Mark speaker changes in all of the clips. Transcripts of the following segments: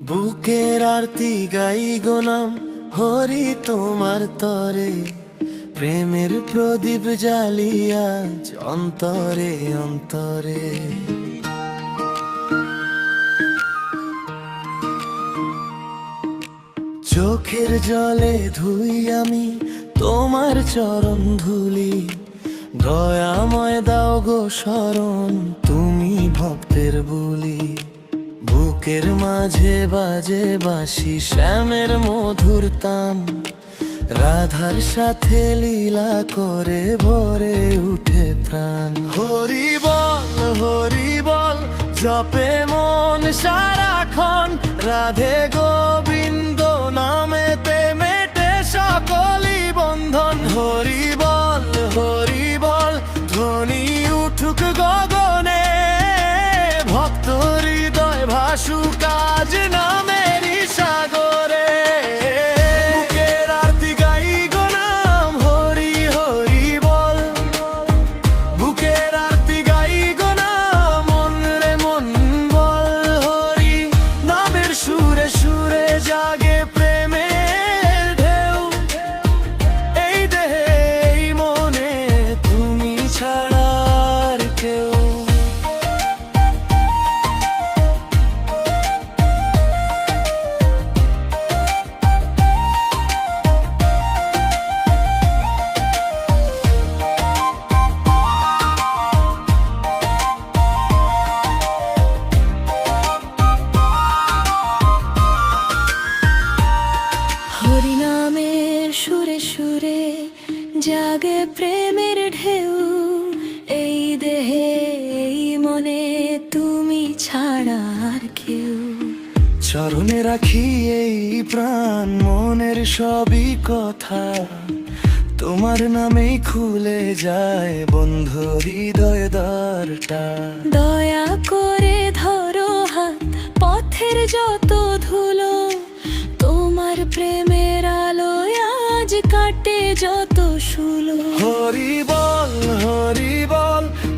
Speaker 1: বুকের আরতি গাই গোনাম হরি তোমার তরে, প্রেমের প্রদীপ জ্বালিয়া অন্তরে অন্তরে। চোখের জলে ধুই আমি তোমার চরণ ধুলি, দয়াময় দাও গো শরণ তুমি ভক্তের বুলি। বুকের মাঝে বাজে বাঁশি শ্যামের মধুর তান, রাধার সাথে লীলা করে ভরে উঠে প্রাণ। হরি বল জপে মন সারাক্ষণ, রাধে গোবিন্দ নামেতে মেটে সকলি বন্ধন। হরি বল ধ্বনি উঠুক গগনে, ভক্ত হৃদয় ভাসুক আজ নামেরই সাগরে। বুকের আরতি গাই গো নাম হরি হরি বল, বুকের আরতি গাই গো নাম মন রে মন বল হরি। নামের সুরে সুরে জাগে প্রেমের ঢেউ, এই দেহে এই মনে তুমি ছাড়া আর কেউ।
Speaker 2: হরিনামের সুরে সুরে জাগে প্রেমের ঢেউ, এই দেহে এই মনে তুমি ছাড়া আর কেউ।
Speaker 1: চরণে রাখি এই প্রাণ মনের সবই কথা, তোমার নামেই খুলে যায় বন্ধু হৃদয় দ্বারটা।
Speaker 2: দয়া করে ধরো হাত পথের যত ধুলো, তোমার প্রেমের আলোয় আজ কাটে যত শুলো।
Speaker 1: হরি বল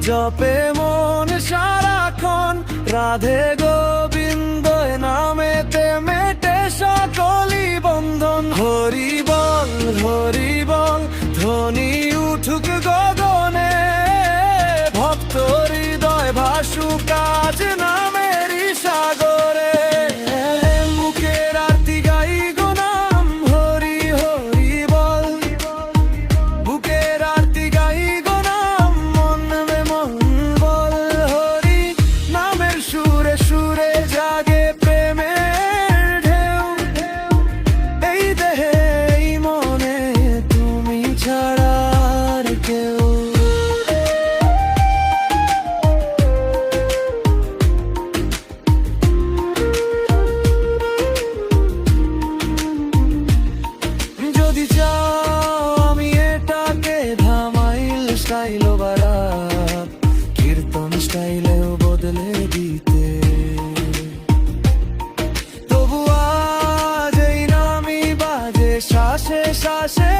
Speaker 1: জপে মন সারাক্ষণ, রাধে গোবিন্দ নামেতে মেটে সকলি বন্ধন। হরি বল ধ্বনি উঠুক গগনে, ভক্ত হৃদয় ভাসুক আজ নামেরই সাগরে। বুকের আরতি গাই গো নাম হরি হরি বল, বুকের আরতি গাই গো নাম মন রে মন বল হরি। নামের সুরে সুরে জাগে প্রেমের ঢেউ, এই দেহে এই মনে তুমি ছাড়া আর কেউ। যদি চাও আমি এটাকে ধামাইল স্টাইল বারাত, কীর্তন স্টাইলেও বদলে দিতে। তবু আজ এই নামই বাজে শ্বাসে শ্বাসে।